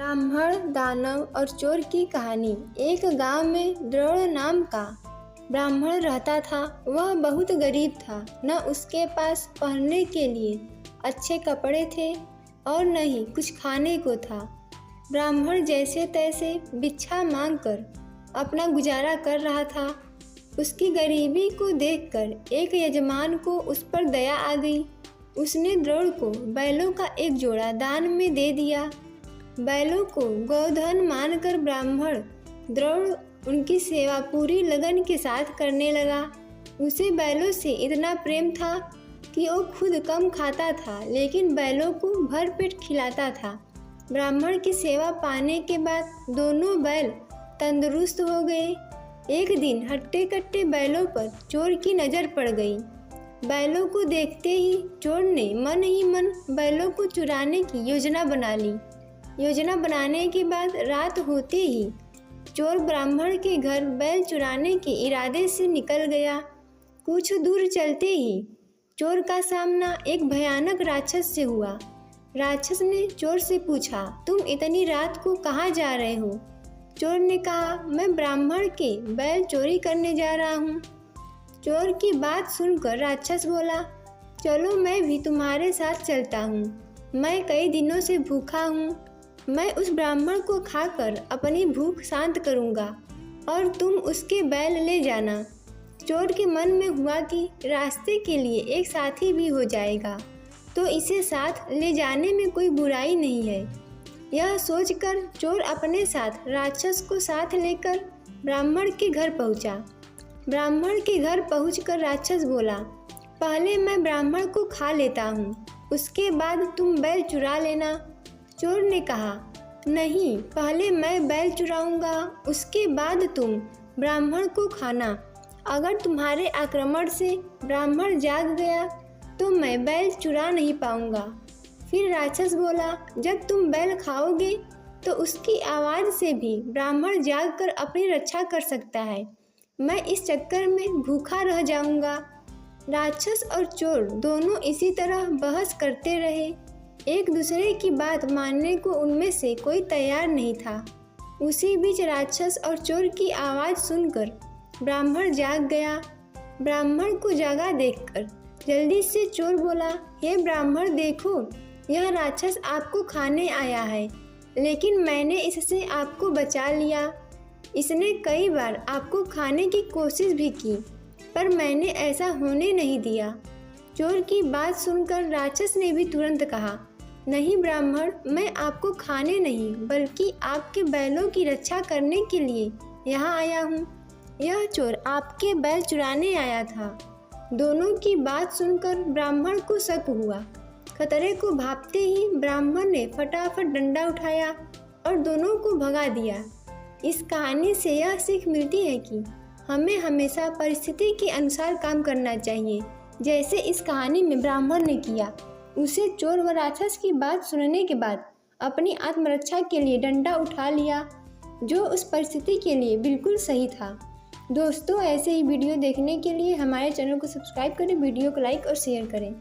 ब्राह्मण, दानव और चोर की कहानी। एक गांव में द्रोण नाम का ब्राह्मण रहता था। वह बहुत गरीब था। न उसके पास पहनने के लिए अच्छे कपड़े थे और न ही कुछ खाने को था। ब्राह्मण जैसे तैसे भिक्षा मांगकर अपना गुजारा कर रहा था। उसकी गरीबी को देखकर एक यजमान को उस पर दया आ गई। उसने द्रोण को बैलों का एक जोड़ा दान में दे दिया। बैलों को गोधन मानकर ब्राह्मण द्रोण उनकी सेवा पूरी लगन के साथ करने लगा। उसे बैलों से इतना प्रेम था कि वो खुद कम खाता था लेकिन बैलों को भरपेट खिलाता था। ब्राह्मण की सेवा पाने के बाद दोनों बैल तंदुरुस्त हो गए। एक दिन हट्टे कट्टे बैलों पर चोर की नज़र पड़ गई। बैलों को देखते ही चोर ने मन ही मन बैलों को चुराने की योजना बना ली। योजना बनाने के बाद रात होते ही चोर ब्राह्मण के घर बैल चुराने के इरादे से निकल गया। कुछ दूर चलते ही चोर का सामना एक भयानक राक्षस से हुआ। राक्षस ने चोर से पूछा, तुम इतनी रात को कहाँ जा रहे हो? चोर ने कहा, मैं ब्राह्मण के बैल चोरी करने जा रहा हूँ। चोर की बात सुनकर राक्षस बोला, चलो मैं भी तुम्हारे साथ चलता हूँ। मैं कई दिनों से भूखा हूँ। मैं उस ब्राह्मण को खाकर अपनी भूख शांत करूँगा और तुम उसके बैल ले जाना। चोर के मन में हुआ कि रास्ते के लिए एक साथी भी हो जाएगा तो इसे साथ ले जाने में कोई बुराई नहीं है। यह सोचकर चोर अपने साथ राक्षस को साथ लेकर ब्राह्मण के घर पहुंचा। ब्राह्मण के घर पहुंचकर राक्षस बोला, पहले मैं ब्राह्मण को खा लेता हूँ, उसके बाद तुम बैल चुरा लेना। चोर ने कहा, नहीं, पहले मैं बैल चुराऊंगा, उसके बाद तुम ब्राह्मण को खाना। अगर तुम्हारे आक्रमण से ब्राह्मण जाग गया तो मैं बैल चुरा नहीं पाऊंगा। फिर राक्षस बोला, जब तुम बैल खाओगे तो उसकी आवाज़ से भी ब्राह्मण जाग कर अपनी रक्षा कर सकता है। मैं इस चक्कर में भूखा रह जाऊंगा। राक्षस और चोर दोनों इसी तरह बहस करते रहे। एक दूसरे की बात मानने को उनमें से कोई तैयार नहीं था। उसी बीच राक्षस और चोर की आवाज़ सुनकर ब्राह्मण जाग गया। ब्राह्मण को जागा देखकर जल्दी से चोर बोला, हे ब्राह्मण, देखो, यह राक्षस आपको खाने आया है, लेकिन मैंने इससे आपको बचा लिया। इसने कई बार आपको खाने की कोशिश भी की पर मैंने ऐसा होने नहीं दिया। चोर की बात सुनकर राक्षस ने भी तुरंत कहा, नहीं ब्राह्मण, मैं आपको खाने नहीं बल्कि आपके बैलों की रक्षा करने के लिए यहाँ आया हूँ। यह चोर आपके बैल चुराने आया था। दोनों की बात सुनकर ब्राह्मण को शक हुआ। खतरे को भांपते ही ब्राह्मण ने फटाफट डंडा उठाया और दोनों को भगा दिया। इस कहानी से यह सीख मिलती है कि हमें हमेशा परिस्थिति के अनुसार काम करना चाहिए, जैसे इस कहानी में ब्राह्मण ने किया। उसे चोर व राक्षस की बात सुनने के बाद अपनी आत्मरक्षा के लिए डंडा उठा लिया, जो उस परिस्थिति के लिए बिल्कुल सही था। दोस्तों, ऐसे ही वीडियो देखने के लिए हमारे चैनल को सब्सक्राइब करें, वीडियो को लाइक और शेयर करें।